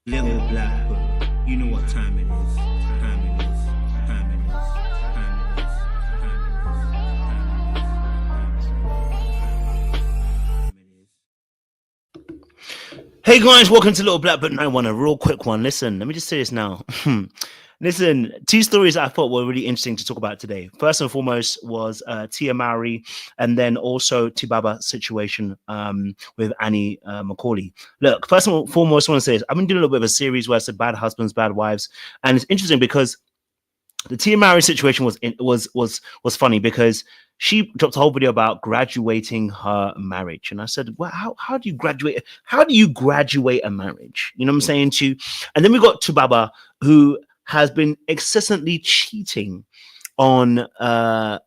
Little black book, you know what time it is. Time it is. Time it is. Time it is. Time it is. Hey guys, welcome to Little Black Book 91. A real quick one. Listen, let me just say this now. Listen, two stories I thought were really interesting to talk about today. First and foremost was Tia Mowry, and then also Tibaba situation with Annie Macaulay. Look, first and foremost, I want to say this. I've been doing a little bit of a series where I said bad husbands, bad wives, and it's interesting because the Tia Mowry situation was funny because she dropped a whole video about graduating her marriage, and I said, "Well, how do you graduate? How do you graduate a marriage? You know what I'm saying?" And then we got Tubaba, who has been incessantly cheating on our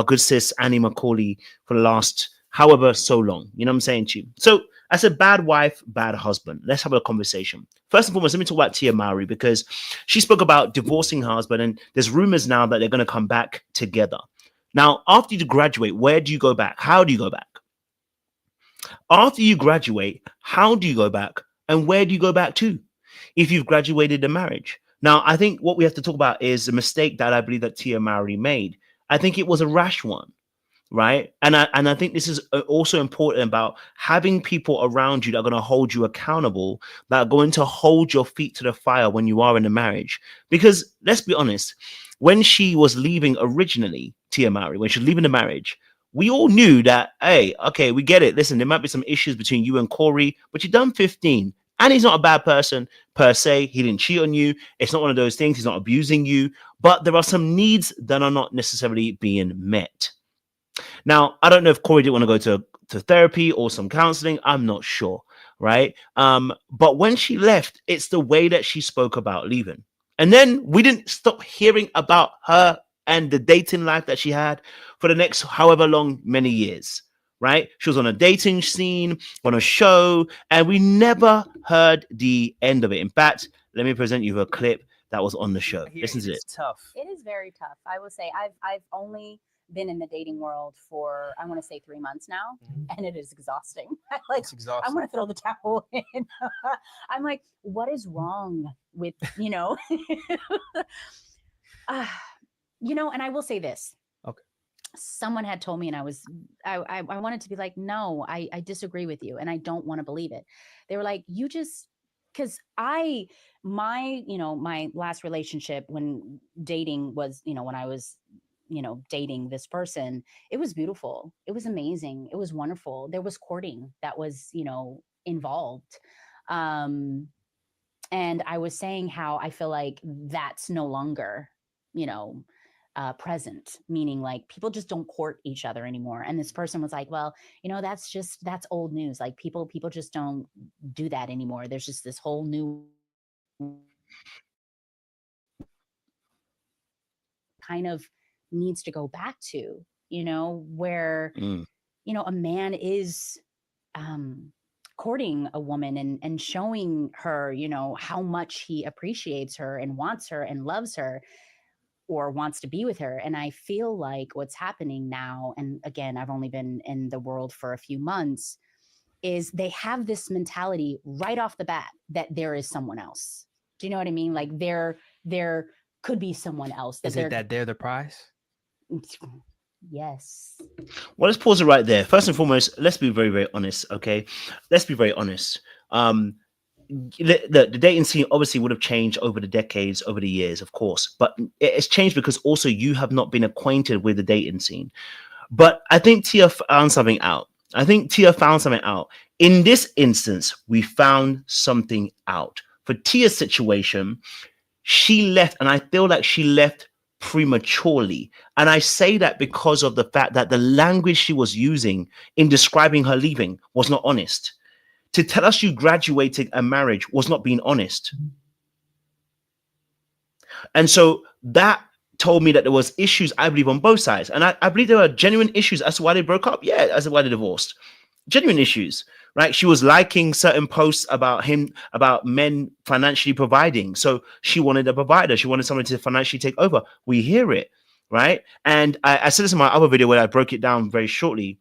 good sis Annie Macaulay for the last however so long. You know what I'm saying to you? So I said, bad wife, bad husband. Let's have a conversation. First and foremost, let me talk about Tia Mowry because she spoke about divorcing her husband, and there's rumors now that they're going to come back together. Now, after you graduate, where do you go back? How do you go back? After you graduate, how do you go back? And where do you go back to if you've graduated the marriage? Now, I think what we have to talk about is the mistake that I believe that Tia Mowry made. I think it was a rash one, right? And I think this is also important about having people around you that are going to hold you accountable, that are going to hold your feet to the fire when you are in a marriage. Because let's be honest, when she was leaving originally, Tia Mowry, when she was leaving the marriage, we all knew that, hey, okay, we get it. Listen, there might be some issues between you and Corey, but you've done 15. And he's not a bad person per se. He didn't cheat on you. It's not one of those things. He's not abusing you. But there are some needs that are not necessarily being met. Now, I don't know if Corey didn't want to go to therapy or some counseling. I'm not sure, right? But when she left, it's the way that she spoke about leaving. And then we didn't stop hearing about her and the dating life that she had for the next however long, many years. Right? She was on a dating scene, on a show, and we never heard the end of it. In fact, let me present you a clip that was on the show. Listen to It's this. tough. It is very tough. I will say I've only been in the dating world for I want to say 3 months now, and it is exhausting. Like It's I exhausting. want to throw the towel in. I'm like, what is wrong with uh, And I will say this. Okay. Someone had told me, and I wanted to be like, no, I disagree with you, and I don't want to believe it. They were like, you just because my last relationship when dating was, when I was dating this person, it was beautiful, it was amazing, it was wonderful. There was courting that was involved. um and I was saying how I feel like that's no longer you know present, meaning like people just don't court each other anymore. And this person was like, well, that's old news. Like people just don't do that anymore. There's just this whole new kind of needs to go back to, where Mm. a man is um courting a woman and showing her, how much he appreciates her and wants her and loves her or wants to be with her. And I feel like what's happening now, and again, I've only been in the world for a few months, is they have this mentality right off the bat that there is someone else. Do you know what I mean? Like there could be someone else that Is it they're that they're the prize? yes. Well, let's pause it right there. First and foremost, let's be very, very honest, okay? Let's be very honest. The dating scene obviously would have changed over the decades, over the years, of course, but it's changed because also you have not been acquainted with the dating scene. But I think Tia found something out. In this instance, we found something out. For Tia's situation, she left, and I feel like she left prematurely. And I say that because of the fact that the language she was using in describing her leaving was not honest. To tell us you graduated a marriage was not being honest. And so that told me that there was issues, I believe, on both sides. And I believe there were genuine issues as to why they broke up. Yeah, as to why they divorced. Genuine issues, right? She was liking certain posts about men financially providing. So she wanted a provider. She wanted someone to financially take over. We hear it, right? And I said this in my other video where I broke it down very shortly.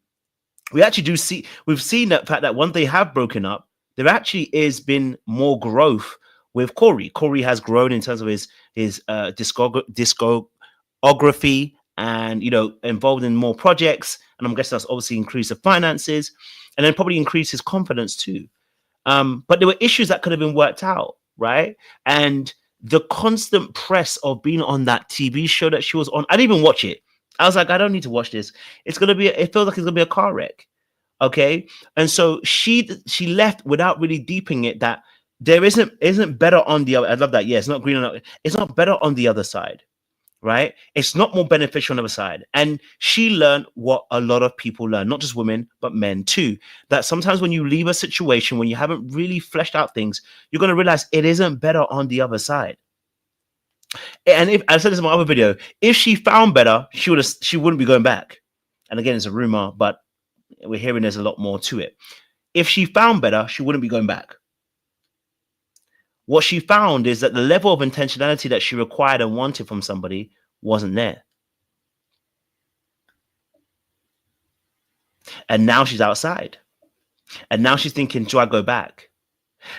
We've seen that fact that once they have broken up, there actually is been more growth with Corey. Corey has grown in terms of his discography, and involved in more projects. And I'm guessing that's obviously increased the finances, and then probably increased his confidence too. But there were issues that could have been worked out, right? And the constant press of being on that TV show that she was on, I didn't even watch it. I was like, I don't need to watch this. It feels like it's gonna be a car wreck. Okay. And so she left without really deepening it, that there isn't better on the other. I love that. Yeah, it's not green enough. It's not better on the other side, right? It's not more beneficial on the other side. And she learned what a lot of people learn, not just women, but men too, that sometimes when you leave a situation, when you haven't really fleshed out things, you're going to realize it isn't better on the other side. And if I said this in my other video, if she found better, she wouldn't be going back. And again, it's a rumor, but we're hearing there's a lot more to it. If she found better, she wouldn't be going back. What she found is that the level of intentionality that she required and wanted from somebody wasn't there. And now she's outside. And now she's thinking, do I go back?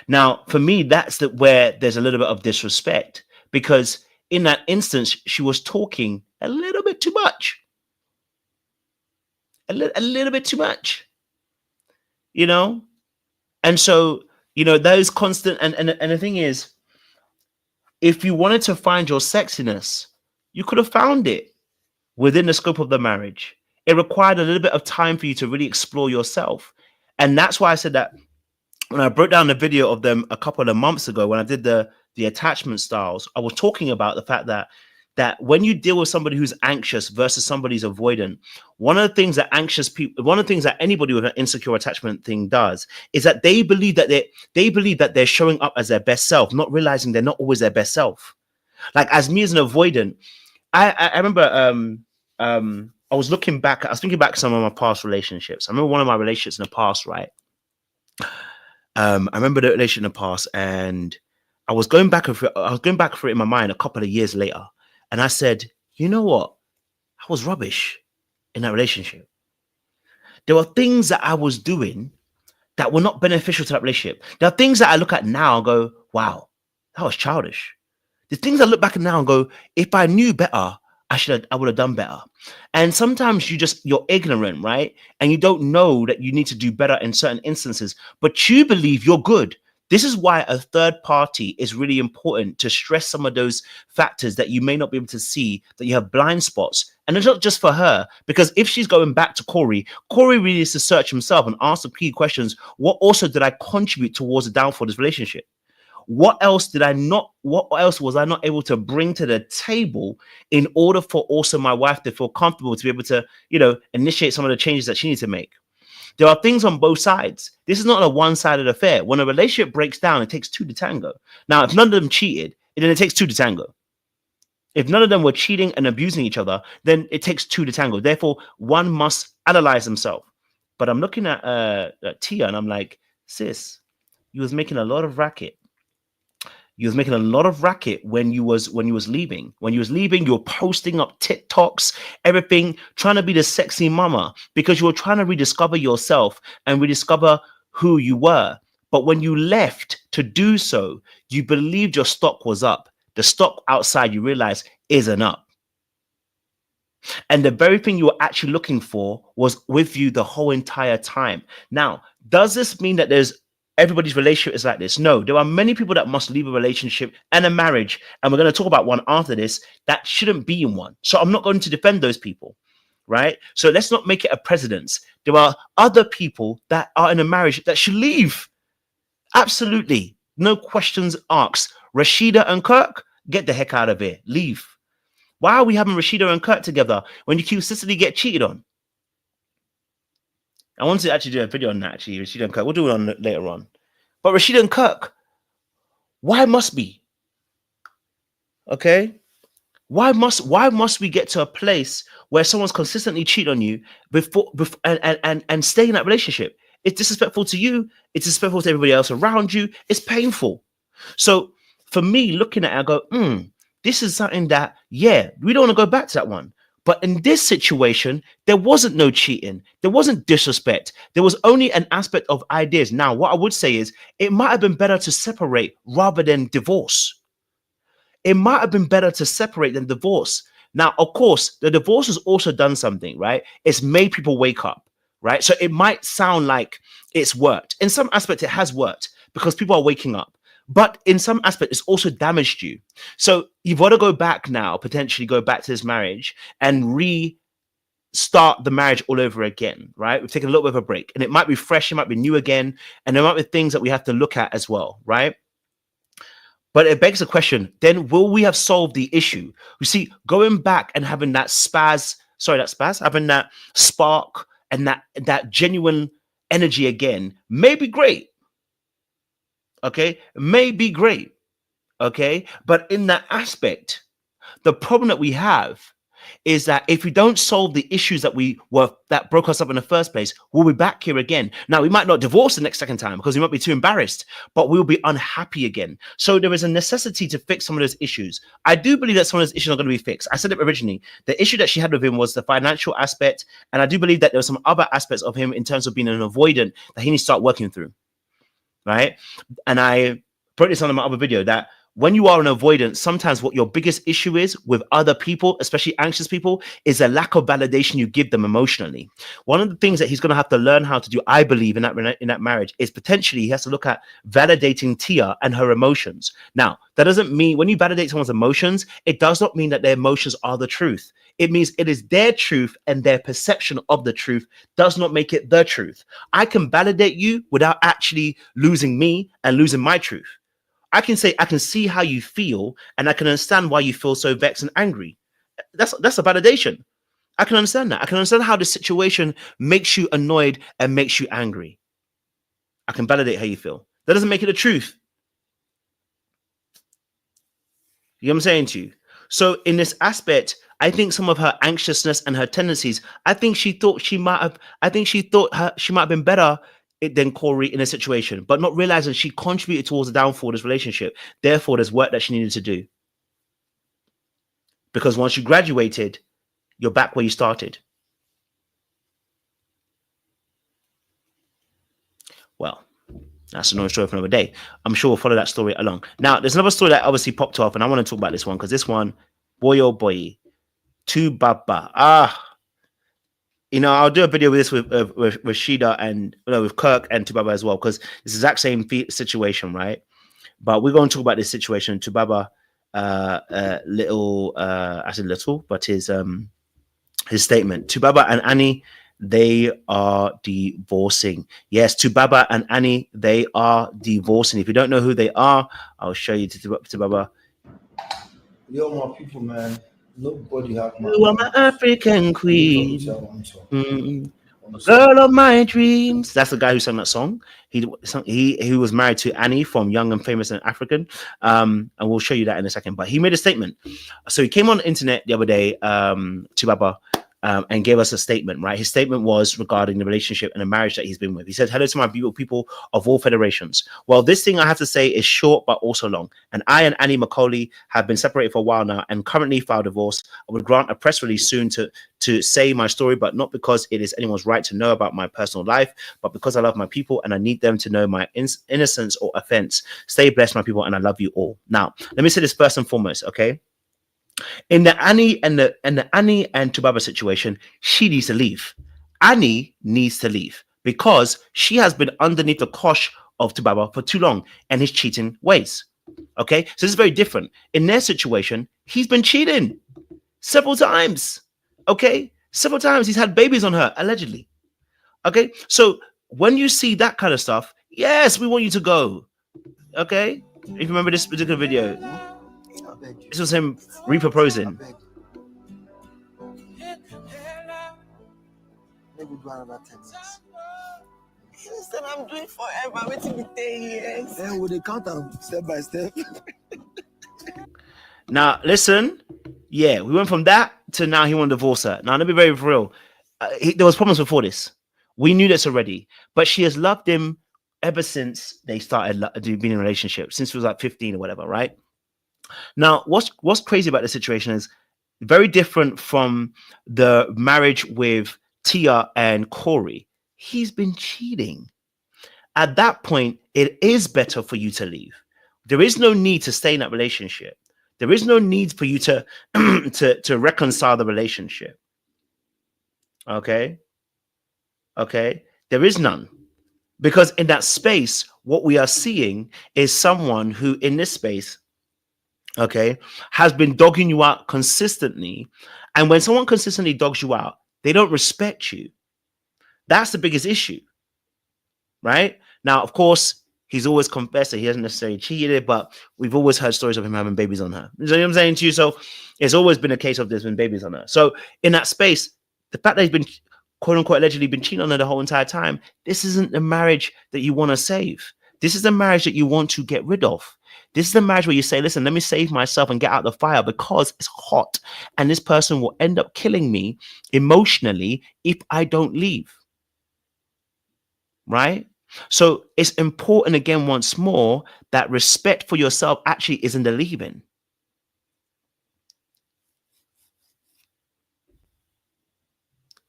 Now, for me, that's where there's a little bit of disrespect, because in that instance, she was talking a little bit too much. A little bit too much. And so, those constant, and the thing is, if you wanted to find your sexiness, you could have found it within the scope of the marriage. It required a little bit of time for you to really explore yourself. And that's why I said that when I broke down the video of them a couple of months ago, when I did the attachment styles, I was talking about the fact that when you deal with somebody who's anxious versus somebody who's avoidant, one of the things that anybody with an insecure attachment thing does is that they believe that they're showing up as their best self, not realizing they're not always their best self. Like, as me as an avoidant, I remember I was thinking back to some of my past relationships. I remember one of my relationships in the past, right? I remember the relationship in the past, and I was going back for it in my mind a couple of years later. And I said, you know what? I was rubbish in that relationship. There were things that I was doing that were not beneficial to that relationship. There are things that I look at now and go, wow, that was childish. The things I look back at now and go, if I knew better, I would have done better. And sometimes you're ignorant, right? And you don't know that you need to do better in certain instances, but you believe you're good. This is why a third party is really important, to stress some of those factors that you may not be able to see, that you have blind spots. And it's not just for her, because if she's going back to Corey really needs to search himself and ask the key questions. What also did I contribute towards the downfall of this relationship? What else was I not able to bring to the table in order for also my wife to feel comfortable to be able to, initiate some of the changes that she needs to make? There are things on both sides. This is not a one-sided affair. When a relationship breaks down, it takes two to tango. Now, if none of them cheated, then it takes two to tango. If none of them were cheating and abusing each other, then it takes two to tango. Therefore, one must analyze themselves. But I'm looking at Tia, and I'm like, sis, you was making a lot of racket. You was making a lot of racket when you was leaving. When you was leaving, you were posting up TikToks, everything, trying to be the sexy mama, because you were trying to rediscover yourself and rediscover who you were. But when you left to do so, you believed your stock was up. The stock outside, you realize, isn't up. And the very thing you were actually looking for was with you the whole entire time. Now, does this mean that everybody's relationship is like this? No, there are many people that must leave a relationship and a marriage, and we're going to talk about one after this, that shouldn't be in one. So I'm not going to defend those people, right? So let's not make it a precedence. There are other people that are in a marriage that should leave. Absolutely. No questions asked. Rashida and Kirk, get the heck out of here. Leave. Why are we having Rashida and Kirk together when you consistently get cheated on? I want to actually do a video on that, actually, Rashida and Kirk. We'll do it on later on. But Rashida and Kirk, why must be? Okay? Why must we get to a place where someone's consistently cheating on you before and stay in that relationship? It's disrespectful to you. It's disrespectful to everybody else around you. It's painful. So for me, looking at it, I go, this is something that, yeah, we don't want to go back to that one. But in this situation, there wasn't no cheating. There wasn't disrespect. There was only an aspect of ideas. Now, what I would say is it might have been better to separate rather than divorce. It might have been better to separate than divorce. Now, of course, the divorce has also done something, right? It's made people wake up, right? So it might sound like it's worked. In some aspect, it has worked because people are waking up. But in some aspect, it's also damaged you. So you've got to go back now, potentially go back to this marriage and restart the marriage all over again, right? We've taken a little bit of a break and it might be fresh, it might be new again. And there might be things that we have to look at as well, right? But it begs the question, then will we have solved the issue? You see, going back and having that having that spark and that genuine energy again may be great. Okay, may be great. Okay, but in that aspect, the problem that we have is that if we don't solve the issues that broke us up in the first place, we'll be back here again. Now, we might not divorce the next second time because we might be too embarrassed, but we'll be unhappy again. So there is a necessity to fix some of those issues. I do believe that some of those issues are going to be fixed. I said it originally. The issue that she had with him was the financial aspect, and I do believe that there were some other aspects of him in terms of being an avoidant that he needs to start working through, right? And I put this on my other video that when you are an avoidant, sometimes what your biggest issue is with other people, especially anxious people, is a lack of validation you give them emotionally. One of the things that he's going to have to learn how to do, I believe, in that marriage is potentially he has to look at validating Tia and her emotions. Now, that doesn't mean when you validate someone's emotions, it does not mean that their emotions are the truth. It means it is their truth, and their perception of the truth does not make it the truth. I can validate you without actually losing me and losing my truth. I can say, I can see how you feel, and I can understand why you feel so vexed and angry. That's a validation. I can understand that. I can understand how the situation makes you annoyed and makes you angry. I can validate how you feel. That doesn't make it the truth. You know what I'm saying to you? So in this aspect, I think some of her anxiousness and her tendencies, I think she thought she might have been better than Corey in a situation, but not realizing she contributed towards the downfall of this relationship. Therefore, there's work that she needed to do. Because once you graduated, you're back where you started. Well, that's another story for another day. I'm sure we'll follow that story along. Now, there's another story that obviously popped off, and I want to talk about this one because this one, boy oh boy, Tubaba. I'll do a video with this with Shida and with Kirk and Tubaba as well, because it's the exact same situation, right? But we're going to talk about this situation. Tubaba, I said little, but his statement. Tubaba and Annie, they are divorcing. Yes, Tubaba and Annie, they are divorcing. If you don't know who they are, I'll show you Tubaba. Yo, my people, man. Nobody have my. You are my African queen. Girl of my dreams. That's the guy who sang that song. He was married to Annie from Young and Famous and African. And we'll show you that in a second. But he made a statement. So he came on the internet the other day, Tubaba, and gave us a statement, right? His statement was regarding the relationship and the marriage that he's been with. He said, "Hello to my beautiful people of all federations. Well, this thing I have to say is short, but also long. And I and Annie Macaulay have been separated for a while now and currently filed divorce. I would grant a press release soon to say my story, but not because it is anyone's right to know about my personal life, but because I love my people and I need them to know my innocence or offense. Stay blessed, my people, and I love you all." Now, let me say this first and foremost, okay? In the Annie and Tubaba situation, she needs to leave. Annie needs to leave because she has been underneath the cosh of Tubaba for too long and his cheating ways. Okay, so this is very different. In their situation, he's been cheating several times. Okay, several times he's had babies on her, allegedly. Okay, so when you see that kind of stuff, yes, we want you to go. Okay, if you remember this particular video, this was him reproposing. Listen, I'm doing forever. Waiting with 10 years. Then will they count them step by step? Now, listen. Yeah, we went from that to now he want to divorce her. Now, let me be very real. There was problems before this. We knew this already. But she has loved him ever since they started being in a relationship, since he was like 15 or whatever, right? Now, what's crazy about the situation is Very different from the marriage with Tia and Corey. He's been cheating. At that point, it is better for you to leave. There is no need to stay in that relationship. There is no need for you to to reconcile the relationship. Okay? Okay? There is none. Because in that space, what we are seeing is someone who in this space, okay, has been dogging you out consistently. And when someone consistently dogs you out, they don't respect you. That's the biggest issue, right? Now, of course, he's always confessed that he hasn't necessarily cheated, but we've always heard stories of him having babies on her. You know what I'm saying to you? So it's always been a case of there's been babies on her. So in that space, the fact that he's been quote unquote allegedly been cheating on her the whole entire time, this isn't the marriage that you want to save. This is the marriage that you want to get rid of. This is the marriage where you say, listen, let me save myself and get out of the fire because it's hot. And this person will end up killing me emotionally if I don't leave. Right? So it's important, again, once more, that respect for yourself actually isn't the leaving.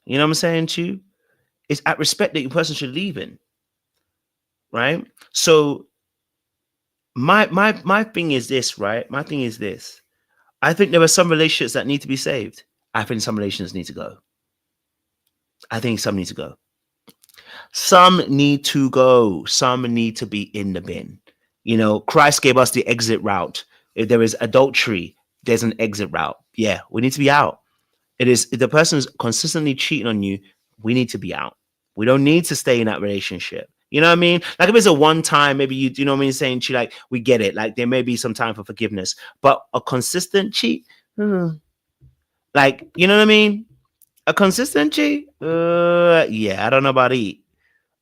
You know what I'm saying to you? It's at respect that your person should leave in. Right? So my thing is this, right? My thing is this. I think there are some relationships that need to be saved. I think some relationships need to go. I think some need to go. Some need to go. Some need to be in the bin. You know, Christ gave us the exit route. If there is adultery, there's an exit route. Yeah, we need to be out. It is if the person is consistently cheating on you, we need to be out. We don't need to stay in that relationship. You know what I mean? Like if it's a one time, maybe you know what I mean, saying she like we get it. Like there may be some time for forgiveness, but a consistent cheat, like you know what I mean? A consistent cheat, yeah, I don't know about it.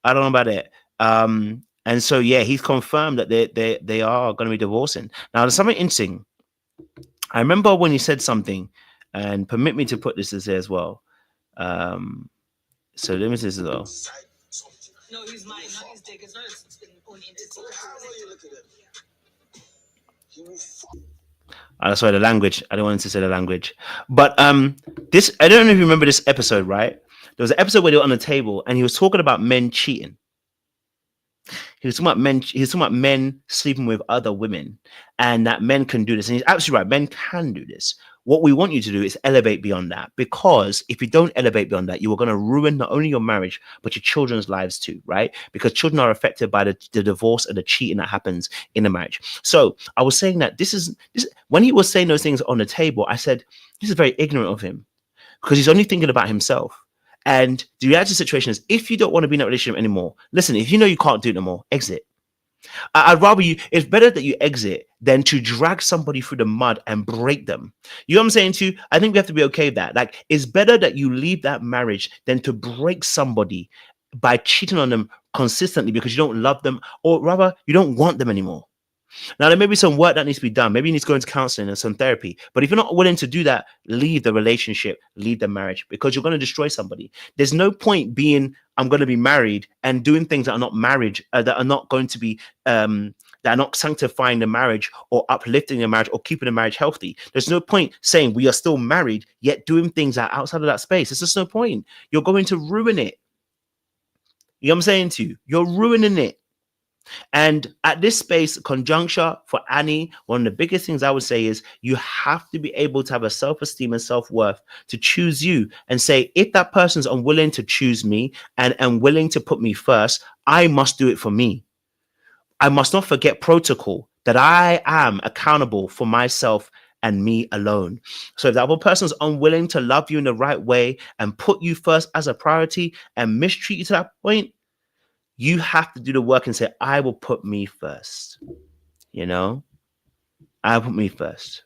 I don't know about it. And so yeah, he's confirmed that they are going to be divorcing. Now there's something interesting. I remember when he said something, and permit me to put this as well. So let me say this as well. No, he's mine, not his dick. It's not his own entity. Sorry, the language. I don't want to say the language. But this I don't know if you remember this episode, right? There was an episode where they were on the table and he was talking about men cheating. He was talking about men. He was talking about men sleeping with other women, and that men can do this. And he's absolutely right. Men can do this. What we want you to do is elevate beyond that, because if you don't elevate beyond that, you are going to ruin not only your marriage but your children's lives too, right? Because children are affected by the divorce and the cheating that happens in a marriage. So I was saying that this when he was saying those things on the table, I said this is very ignorant of him because he's only thinking about himself. And the reality of the situation is, if you don't want to be in that relationship anymore, listen, if you know you can't do it no more, exit. I'd rather you, it's better that you exit than to drag somebody through the mud and break them. You know what I'm saying to you? I think we have to be okay with that. Like, it's better that you leave that marriage than to break somebody by cheating on them consistently because you don't love them, or rather, you don't want them anymore. Now, there may be some work that needs to be done. Maybe you need to go into counseling and some therapy. But if you're not willing to do that, leave the relationship, leave the marriage, because you're going to destroy somebody. There's no point being, I'm going to be married and doing things that are not marriage, that are not going to be, that are not sanctifying the marriage or uplifting the marriage or keeping the marriage healthy. There's no point saying we are still married, yet doing things that are outside of that space. There's just no point. You're going to ruin it. You know what I'm saying to you? You're ruining it. And at this space, conjuncture for Annie, one of the biggest things I would say is you have to be able to have a self-esteem and self-worth to choose you and say, if that person's unwilling to choose me and willing to put me first, I must do it for me. I must not forget protocol, that I am accountable for myself and me alone. So if the other person's unwilling to love you in the right way and put you first as a priority and mistreat you to that point, you have to do the work and say, I will put me first. You know, I will put me first.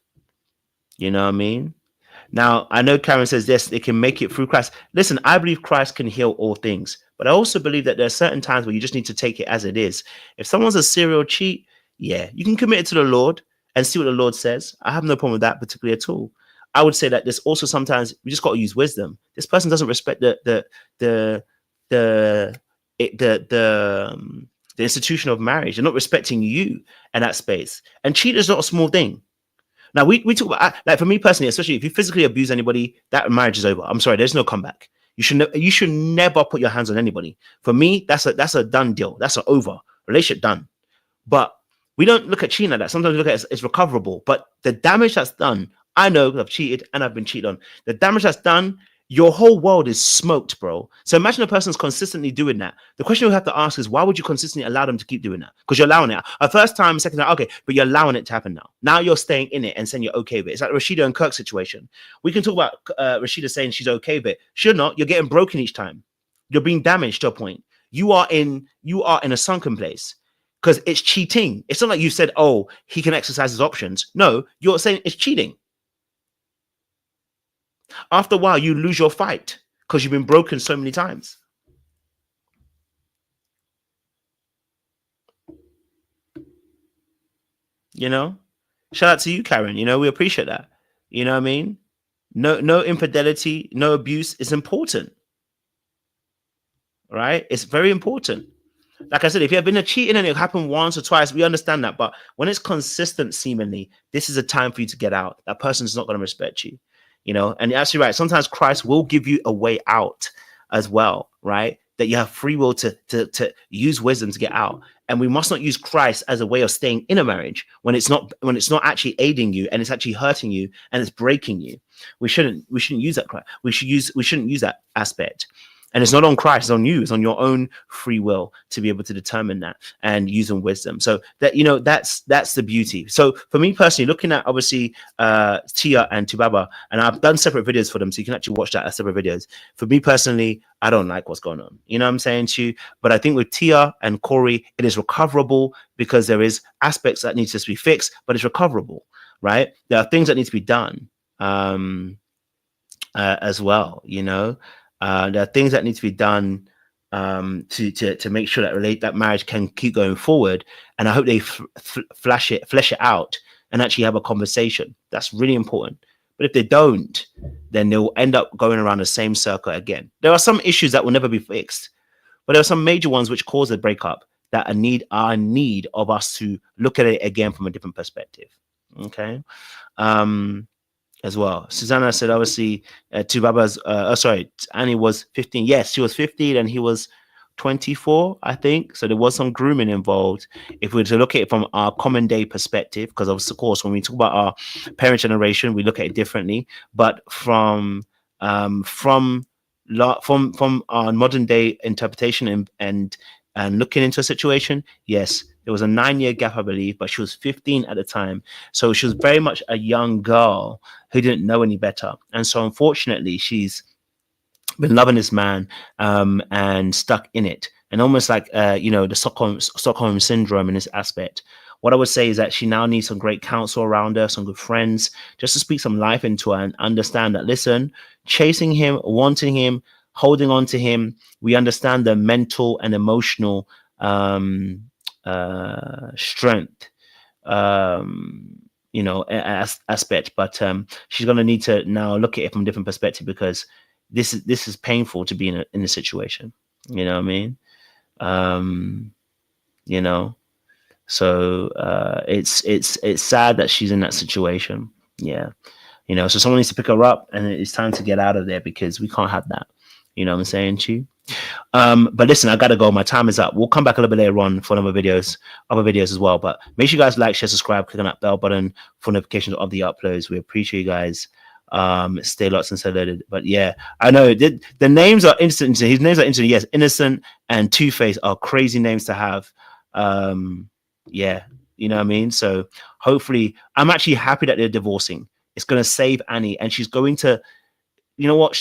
You know what I mean? Now, I know Karen says, yes, they can make it through Christ. Listen, I believe Christ can heal all things. But I also believe that there are certain times where you just need to take it as it is. If someone's a serial cheat, yeah, you can commit it to the Lord and see what the Lord says. I have no problem with that particularly at all. I would say that there's also sometimes we just got to use wisdom. This person doesn't respect the institution of marriage. They're not respecting you in that space. And cheat is not a small thing. Now we talk about, like, for me personally, especially if you physically abuse anybody, that marriage is over. I'm sorry, there's no comeback. You should never put your hands on anybody. For me, that's a done deal. That's an over relationship done. But we don't look at cheating like that. Sometimes we look at it as recoverable. But the damage that's done, I know I've cheated and I've been cheated on. The damage that's done, your whole world is smoked, bro. So imagine a person's consistently doing that. The question we have to ask is, why would you consistently allow them to keep doing that? Because you're allowing it. A first time, second time, okay, but you're allowing it to happen now. Now you're staying in it and saying you're okay with it. It's like the Rashida and Kirk situation. We can talk about Rashida saying she's okay with it. Should not. You're getting broken each time. You're being damaged to a point. You are in a sunken place because it's cheating. It's not like you said, oh, he can exercise his options. No, you're saying it's cheating. After a while, you lose your fight because you've been broken so many times. You know, shout out to you, Karen. You know, we appreciate that. You know what I mean? No infidelity, no abuse is important. Right? It's very important. Like I said, if you have been a cheating and it happened once or twice, we understand that. But when it's consistent, seemingly, this is a time for you to get out. That person's not going to respect you. You know, and you're actually right. Sometimes Christ will give you a way out as well, right? That you have free will to use wisdom to get out. And we must not use Christ as a way of staying in a marriage when it's not actually aiding you and it's actually hurting you and it's breaking you. We shouldn't use that. We shouldn't use that aspect. And it's not on Christ, it's on you. It's on your own free will to be able to determine that and using wisdom. So that, you know, that's the beauty. So for me personally, looking at obviously Tia and Tubaba, and I've done separate videos for them, so you can actually watch that as separate videos. For me personally, I don't like what's going on. You know what I'm saying to you? But I think with Tia and Corey, it is recoverable because there is aspects that need to be fixed, but it's recoverable, right? There are things that need to be done as well, you know. There are things that need to be done to make sure that marriage can keep going forward. And I hope they flesh it out and actually have a conversation. That's really important. But if they don't, then they'll end up going around the same circle again. There are some issues that will never be fixed, but there are some major ones which cause a breakup that are in need of us to look at it again from a different perspective. Okay. As well. Susanna said, obviously, Tubaba's, Annie was 15. Yes, she was 15 and he was 24, I think. So there was some grooming involved. If we were to look at it from our common day perspective, because of course, when we talk about our parent generation, we look at it differently. But from our modern day interpretation and looking into a situation, yes, there was a 9-year gap, I believe, but she was 15 at the time. So she was very much a young girl who didn't know any better. And so unfortunately, she's been loving this man and stuck in it. And almost like, the Stockholm syndrome in this aspect. What I would say is that she now needs some great counsel around her, some good friends, just to speak some life into her and understand that, listen, chasing him, wanting him, holding on to him, we understand the mental and emotional strength aspect, but she's going to need to now look at it from a different perspective, because this is painful to be in a situation. You know what I mean? So it's sad that she's in that situation. Yeah. So someone needs to pick her up, and it's time to get out of there, because we can't have that. You know what I'm saying to you? But listen, I gotta go. My time is up. We'll come back a little bit later on for other videos as well. But make sure you guys like, share, subscribe, click on that bell button for notifications of the uploads. We appreciate you guys. Stay locked and stay loaded. But yeah, I know the names are interesting. His names are interesting. Yes, Innocent and Two-Face are crazy names to have. Yeah, you know what I mean? So hopefully, I'm actually happy that they're divorcing. It's gonna save Annie, and she's going to, you know what,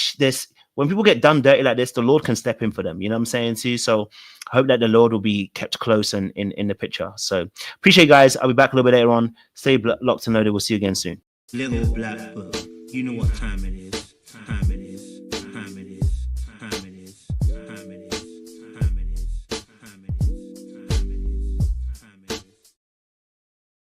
when people get done dirty like this, the Lord can step in for them. You know what I'm saying to you? So I hope that the Lord will be kept close and in the picture. So appreciate you guys. I'll be back a little bit later on. Stay locked and loaded. We'll see you again soon. Little black book. You know what time it is.